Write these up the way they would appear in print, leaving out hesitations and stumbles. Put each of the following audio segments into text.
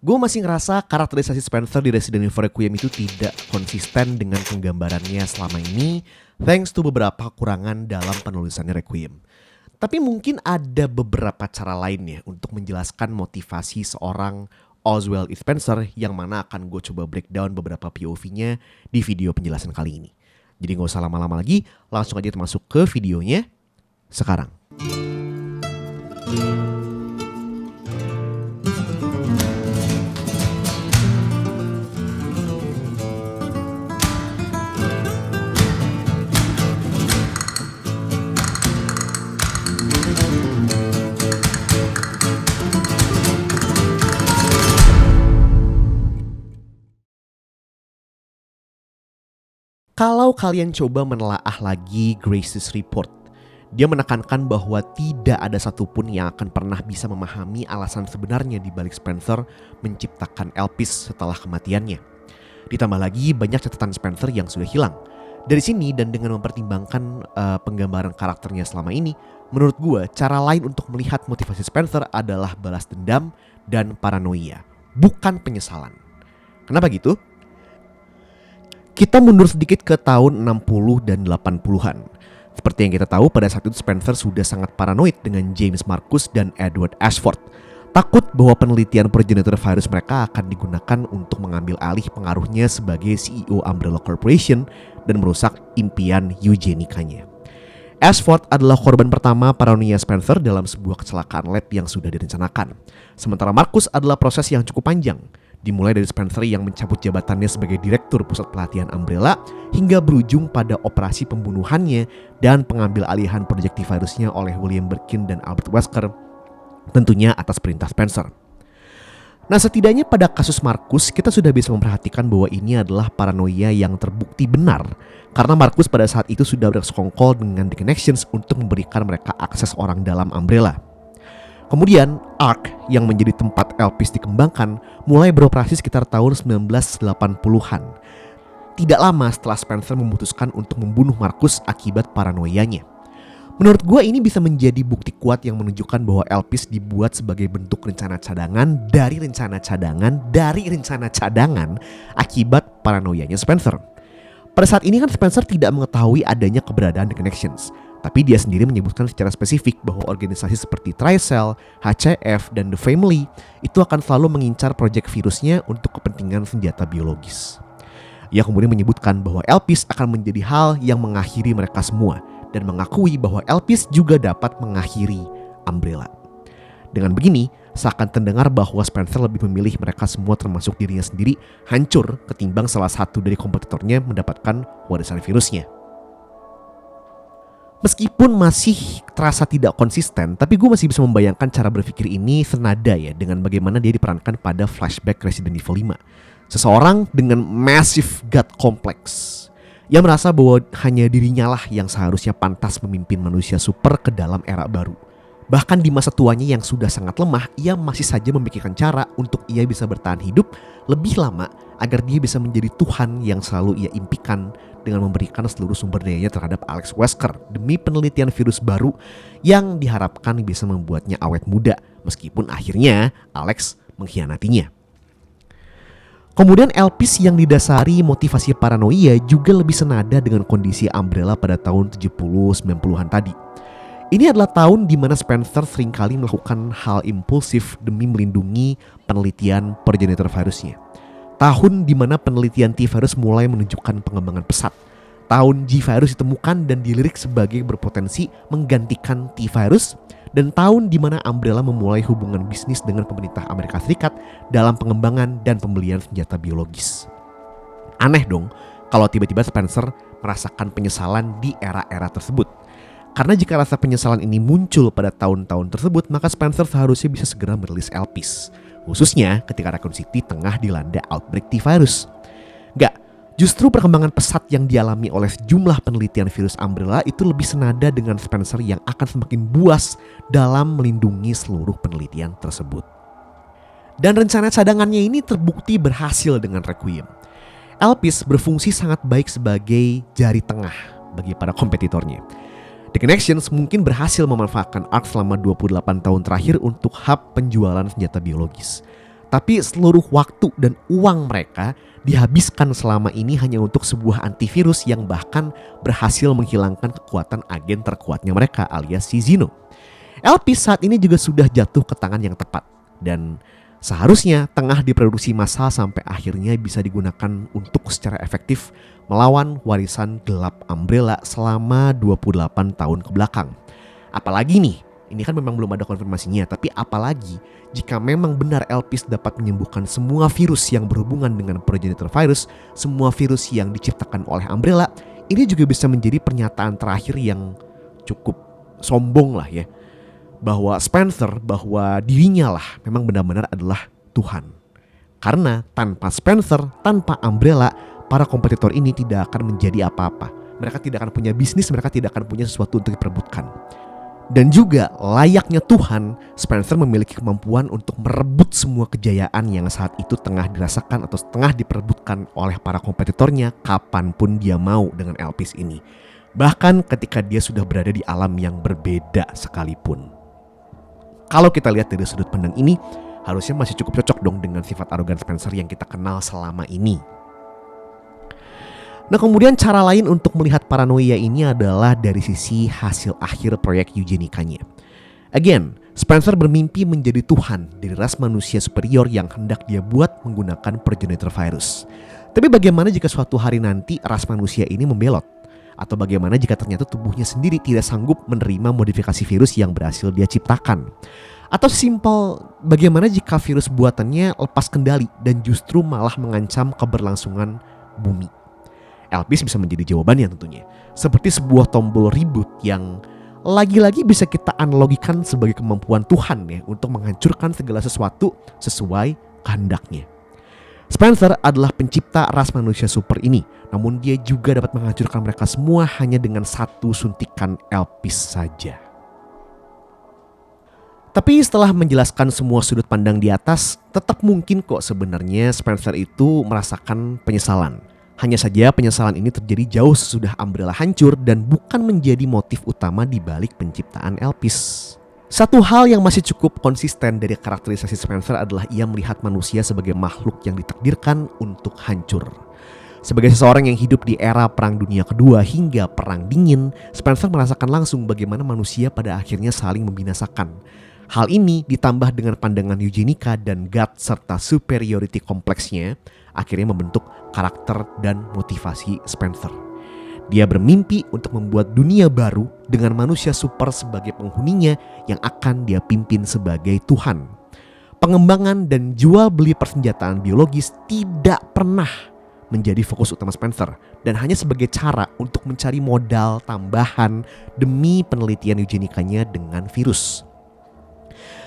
Gue masih ngerasa karakterisasi Spencer di Resident Evil Requiem itu tidak konsisten dengan penggambarannya selama ini, thanks to beberapa kekurangan dalam penulisannya Requiem. Tapi mungkin ada beberapa cara lainnya untuk menjelaskan motivasi seorang Oswald E. Spencer yang mana akan gue coba breakdown beberapa POV-nya di video penjelasan kali ini. Jadi gak usah lama-lama lagi, langsung aja masuk ke videonya sekarang. Kalau kalian coba menelaah lagi Grace's report, dia menekankan bahwa tidak ada satupun yang akan pernah bisa memahami alasan sebenarnya di balik Spencer menciptakan Elpis setelah kematiannya. Ditambah lagi banyak catatan Spencer yang sudah hilang. Dari sini dan dengan mempertimbangkan penggambaran karakternya selama ini, menurut gue cara lain untuk melihat motivasi Spencer adalah balas dendam dan paranoia, bukan penyesalan. Kenapa gitu? Kita mundur sedikit ke tahun 60 dan 80-an. Seperti yang kita tahu, pada saat itu Spencer sudah sangat paranoid dengan James Marcus dan Edward Ashford. Takut bahwa penelitian progenitor virus mereka akan digunakan untuk mengambil alih pengaruhnya sebagai CEO Umbrella Corporation dan merusak impian eugenikanya. Ashford adalah korban pertama paranoia Spencer dalam sebuah kecelakaan lab yang sudah direncanakan. Sementara Marcus adalah proses yang cukup panjang. Dimulai dari Spencer yang mencabut jabatannya sebagai direktur pusat pelatihan Umbrella hingga berujung pada operasi pembunuhannya dan pengambil alihan proyek virusnya oleh William Birkin dan Albert Wesker, tentunya atas perintah Spencer. Nah, setidaknya pada kasus Marcus kita sudah bisa memperhatikan bahwa ini adalah paranoia yang terbukti benar karena Marcus pada saat itu sudah bersekongkol dengan The Connections untuk memberikan mereka akses orang dalam Umbrella. Kemudian, ARC yang menjadi tempat Elpis dikembangkan mulai beroperasi sekitar tahun 1980-an. Tidak lama setelah Spencer memutuskan untuk membunuh Marcus akibat paranoianya. Menurut gue ini bisa menjadi bukti kuat yang menunjukkan bahwa Elpis dibuat sebagai bentuk rencana cadangan dari rencana cadangan akibat paranoianya Spencer. Pada saat ini kan Spencer tidak mengetahui adanya keberadaan The Connections. Tapi dia sendiri menyebutkan secara spesifik bahwa organisasi seperti Tricell, HCF, dan The Family itu akan selalu mengincar proyek virusnya untuk kepentingan senjata biologis. Ia kemudian menyebutkan bahwa Elpis akan menjadi hal yang mengakhiri mereka semua dan mengakui bahwa Elpis juga dapat mengakhiri Umbrella. Dengan begini, seakan terdengar bahwa Spencer lebih memilih mereka semua termasuk dirinya sendiri hancur ketimbang salah satu dari kompetitornya mendapatkan warisan virusnya. Meskipun masih terasa tidak konsisten, tapi gue masih bisa membayangkan cara berpikir ini senada ya dengan bagaimana dia diperankan pada flashback Resident Evil 5. Seseorang dengan massive God complex yang merasa bahwa hanya dirinya lah yang seharusnya pantas memimpin manusia super ke dalam era baru. Bahkan di masa tuanya yang sudah sangat lemah, ia masih saja memikirkan cara untuk ia bisa bertahan hidup lebih lama agar dia bisa menjadi Tuhan yang selalu ia impikan dengan memberikan seluruh sumber dayanya terhadap Alex Wesker demi penelitian virus baru yang diharapkan bisa membuatnya awet muda meskipun akhirnya Alex mengkhianatinya. Kemudian Elpis yang didasari motivasi paranoia juga lebih senada dengan kondisi Umbrella pada tahun 70-90-an tadi. Ini adalah tahun di mana Spencer seringkali melakukan hal impulsif demi melindungi penelitian progenitor virusnya. Tahun di mana penelitian T-virus mulai menunjukkan pengembangan pesat. Tahun G-virus ditemukan dan dilirik sebagai berpotensi menggantikan T-virus. Dan tahun di mana Umbrella memulai hubungan bisnis dengan pemerintah Amerika Serikat dalam pengembangan dan pembelian senjata biologis. Aneh dong kalau tiba-tiba Spencer merasakan penyesalan di era-era tersebut. Karena jika rasa penyesalan ini muncul pada tahun-tahun tersebut, maka Spencer seharusnya bisa segera merilis Elpis. Khususnya ketika Raccoon City tengah dilanda outbreak T-virus. Nggak, justru perkembangan pesat yang dialami oleh sejumlah penelitian virus Umbrella itu lebih senada dengan Spencer yang akan semakin buas dalam melindungi seluruh penelitian tersebut. Dan rencana cadangannya ini terbukti berhasil dengan Requiem. Elpis berfungsi sangat baik sebagai jari tengah bagi para kompetitornya. The Connections mungkin berhasil memanfaatkan ARC selama 28 tahun terakhir untuk hub penjualan senjata biologis. Tapi seluruh waktu dan uang mereka dihabiskan selama ini hanya untuk sebuah antivirus yang bahkan berhasil menghilangkan kekuatan agen terkuatnya mereka alias si Zeno. Elpis saat ini juga sudah jatuh ke tangan yang tepat dan seharusnya tengah diproduksi massal sampai akhirnya bisa digunakan untuk secara efektif melawan warisan gelap Umbrella selama 28 tahun ke belakang. Apalagi nih, ini kan memang belum ada konfirmasinya, tapi apalagi jika memang benar Elpis dapat menyembuhkan semua virus yang berhubungan dengan progenitor virus, semua virus yang diciptakan oleh Umbrella, ini juga bisa menjadi pernyataan terakhir yang cukup sombong lah ya. Bahwa Spencer, bahwa dirinya lah memang benar-benar adalah Tuhan. Karena tanpa Spencer, tanpa Umbrella, para kompetitor ini tidak akan menjadi apa-apa. Mereka tidak akan punya bisnis, mereka tidak akan punya sesuatu untuk diperebutkan. Dan juga layaknya Tuhan, Spencer memiliki kemampuan untuk merebut semua kejayaan yang saat itu tengah dirasakan atau tengah diperebutkan oleh para kompetitornya kapanpun dia mau dengan Elpis ini. Bahkan ketika dia sudah berada di alam yang berbeda sekalipun. Kalau kita lihat dari sudut pandang ini, harusnya masih cukup cocok dong dengan sifat arogan Spencer yang kita kenal selama ini. Nah kemudian cara lain untuk melihat paranoia ini adalah dari sisi hasil akhir proyek eugenikanya. Again, Spencer bermimpi menjadi Tuhan dari ras manusia superior yang hendak dia buat menggunakan progenitor virus. Tapi bagaimana jika suatu hari nanti ras manusia ini membelot? Atau bagaimana jika ternyata tubuhnya sendiri tidak sanggup menerima modifikasi virus yang berhasil dia ciptakan? Atau simpel, bagaimana jika virus buatannya lepas kendali dan justru malah mengancam keberlangsungan bumi? Elpis bisa menjadi jawabannya tentunya. Seperti sebuah tombol reboot yang lagi-lagi bisa kita analogikan sebagai kemampuan Tuhan ya untuk menghancurkan segala sesuatu sesuai kehendaknya. Spencer adalah pencipta ras manusia super ini, namun dia juga dapat menghancurkan mereka semua hanya dengan satu suntikan Elpis saja. Tapi setelah menjelaskan semua sudut pandang di atas, tetap mungkin kok sebenarnya Spencer itu merasakan penyesalan. Hanya saja penyesalan ini terjadi jauh sesudah Umbrella hancur dan bukan menjadi motif utama di balik penciptaan Elpis. Satu hal yang masih cukup konsisten dari karakterisasi Spencer adalah ia melihat manusia sebagai makhluk yang ditakdirkan untuk hancur. Sebagai seseorang yang hidup di era Perang Dunia Kedua hingga Perang Dingin, Spencer merasakan langsung bagaimana manusia pada akhirnya saling membinasakan. Hal ini ditambah dengan pandangan eugenika dan God serta superiority kompleksnya, akhirnya membentuk karakter dan motivasi Spencer. Dia bermimpi untuk membuat dunia baru dengan manusia super sebagai penghuninya yang akan dia pimpin sebagai Tuhan. Pengembangan dan jual beli persenjataan biologis tidak pernah menjadi fokus utama Spencer dan hanya sebagai cara untuk mencari modal tambahan demi penelitian eugenikanya dengan virus.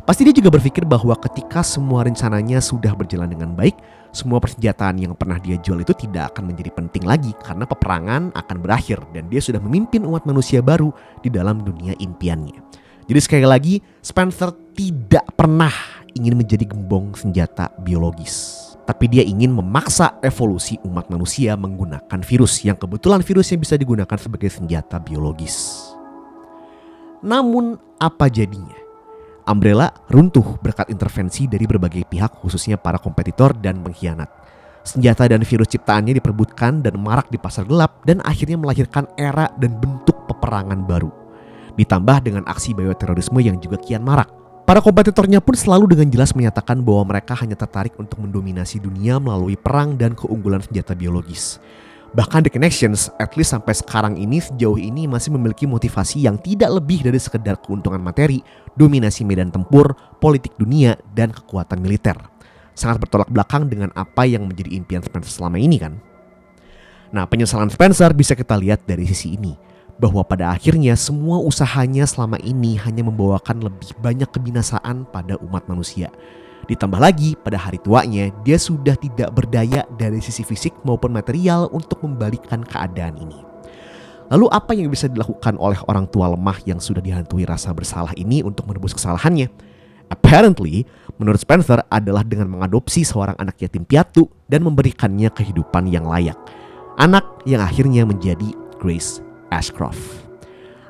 Pasti dia juga berpikir bahwa ketika semua rencananya sudah berjalan dengan baik, semua persenjataan yang pernah dia jual itu tidak akan menjadi penting lagi karena peperangan akan berakhir dan dia sudah memimpin umat manusia baru di dalam dunia impiannya. Jadi sekali lagi, Spencer tidak pernah ingin menjadi gembong senjata biologis. Tapi dia ingin memaksa evolusi umat manusia menggunakan virus yang kebetulan virusnya bisa digunakan sebagai senjata biologis. Namun apa jadinya? Umbrella runtuh berkat intervensi dari berbagai pihak khususnya para kompetitor dan pengkhianat. Senjata dan virus ciptaannya diperebutkan dan marak di pasar gelap dan akhirnya melahirkan era dan bentuk peperangan baru. Ditambah dengan aksi bioterorisme yang juga kian marak. Para kompetitornya pun selalu dengan jelas menyatakan bahwa mereka hanya tertarik untuk mendominasi dunia melalui perang dan keunggulan senjata biologis. Bahkan The Connections, at least sampai sekarang ini sejauh ini masih memiliki motivasi yang tidak lebih dari sekedar keuntungan materi, dominasi medan tempur, politik dunia, dan kekuatan militer. Sangat bertolak belakang dengan apa yang menjadi impian Spencer selama ini kan. Nah penyesalan Spencer bisa kita lihat dari sisi ini. Bahwa pada akhirnya semua usahanya selama ini hanya membawakan lebih banyak kebinasaan pada umat manusia. Ditambah lagi pada hari tuanya dia sudah tidak berdaya dari sisi fisik maupun material untuk membalikkan keadaan ini. Lalu apa yang bisa dilakukan oleh orang tua lemah yang sudah dihantui rasa bersalah ini untuk menebus kesalahannya? Apparently, menurut Spencer adalah dengan mengadopsi seorang anak yatim piatu dan memberikannya kehidupan yang layak. Anak yang akhirnya menjadi Grace Ashcroft.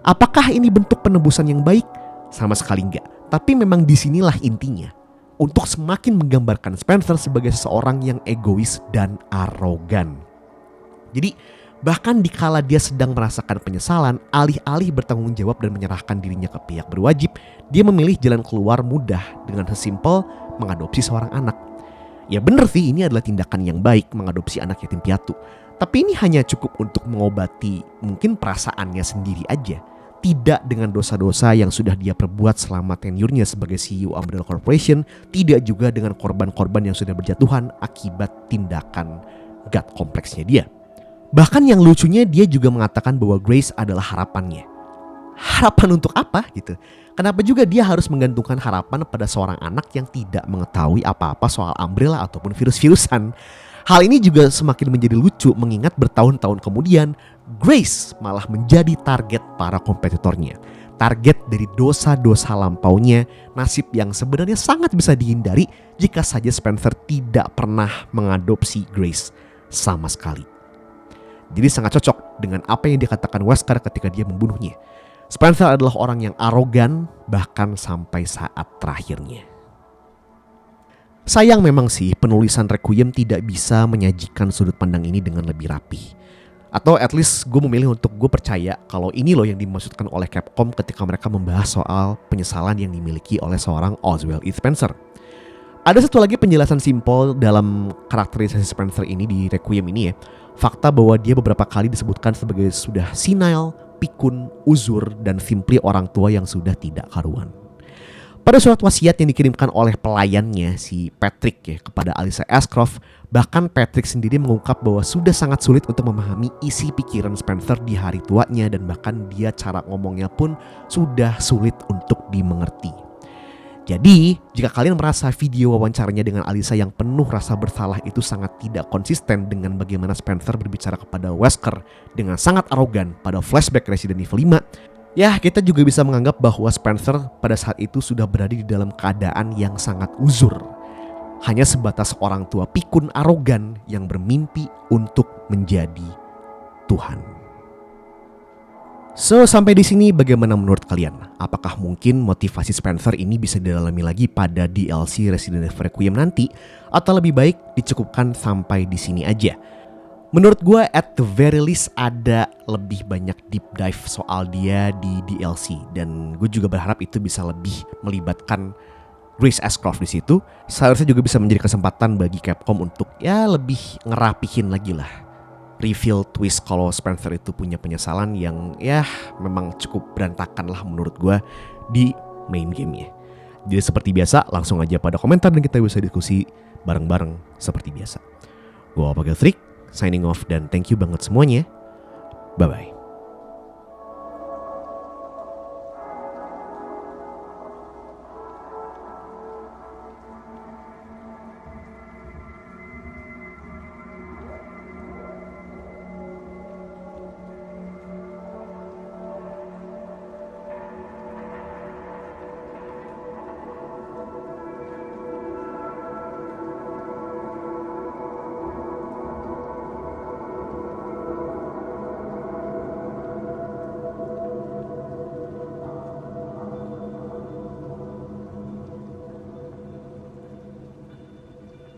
Apakah ini bentuk penebusan yang baik? Sama sekali enggak. Tapi memang disinilah intinya. untuk semakin menggambarkan Spencer sebagai seseorang yang egois dan arogan. Jadi bahkan dikala dia sedang merasakan penyesalan, alih-alih bertanggung jawab dan menyerahkan dirinya ke pihak berwajib, dia memilih jalan keluar mudah dengan sesimpel mengadopsi seorang anak. Ya bener sih, ini adalah tindakan yang baik mengadopsi anak yatim piatu. Tapi ini hanya cukup untuk mengobati mungkin perasaannya sendiri aja. Tidak dengan dosa-dosa yang sudah dia perbuat selama tenurnya sebagai CEO Umbrella Corporation. Tidak juga dengan korban-korban yang sudah berjatuhan akibat tindakan God kompleksnya dia. Bahkan yang lucunya dia juga mengatakan bahwa Grace adalah harapannya. Harapan untuk apa gitu? Kenapa juga dia harus menggantungkan harapan pada seorang anak yang tidak mengetahui apa-apa soal Umbrella ataupun virus-virusan? Hal ini juga semakin menjadi lucu mengingat bertahun-tahun kemudian Grace malah menjadi target para kompetitornya. Target dari dosa-dosa lampaunya, nasib yang sebenarnya sangat bisa dihindari jika saja Spencer tidak pernah mengadopsi Grace sama sekali. Jadi sangat cocok dengan apa yang dikatakan Wesker ketika dia membunuhnya. Spencer adalah orang yang arogan bahkan sampai saat terakhirnya. Sayang memang sih penulisan Requiem tidak bisa menyajikan sudut pandang ini dengan lebih rapi. Atau at least gue memilih untuk gue percaya kalau ini loh yang dimaksudkan oleh Capcom ketika mereka membahas soal penyesalan yang dimiliki oleh seorang Oswald E. Spencer. Ada satu lagi penjelasan simpel dalam karakterisasi Spencer ini di Requiem ini ya. Fakta bahwa dia beberapa kali disebutkan sebagai sudah senile, pikun, uzur, dan simply orang tua yang sudah tidak karuan. Pada surat wasiat yang dikirimkan oleh pelayannya si Patrick ya kepada Alyssa Ashcroft, bahkan Patrick sendiri mengungkap bahwa sudah sangat sulit untuk memahami isi pikiran Spencer di hari tuanya dan bahkan dia cara ngomongnya pun sudah sulit untuk dimengerti. Jadi, jika kalian merasa video wawancaranya dengan Alyssa yang penuh rasa bersalah itu sangat tidak konsisten dengan bagaimana Spencer berbicara kepada Wesker dengan sangat arogan pada flashback Resident Evil 5, ya, kita juga bisa menganggap bahwa Spencer pada saat itu sudah berada di dalam keadaan yang sangat uzur. Hanya sebatas orang tua pikun arogan yang bermimpi untuk menjadi Tuhan. So, sampai di sini bagaimana menurut kalian? Apakah mungkin motivasi Spencer ini bisa didalami lagi pada DLC Resident Evil Requiem nanti? Atau lebih baik dicukupkan sampai di sini aja? Menurut gue at the very least ada lebih banyak deep dive soal dia di DLC. Dan gue juga berharap itu bisa lebih melibatkan Grace Ashcroft di situ. Seharusnya juga bisa menjadi kesempatan bagi Capcom untuk ya lebih ngerapihin lagi lah reveal twist kalau Spencer itu punya penyesalan yang ya memang cukup berantakan lah menurut gue di main gamenya. Jadi seperti biasa langsung aja pada komentar dan kita bisa diskusi bareng-bareng seperti biasa. Gue Pak Giltrik signing off dan thank you banget semuanya. Bye-bye.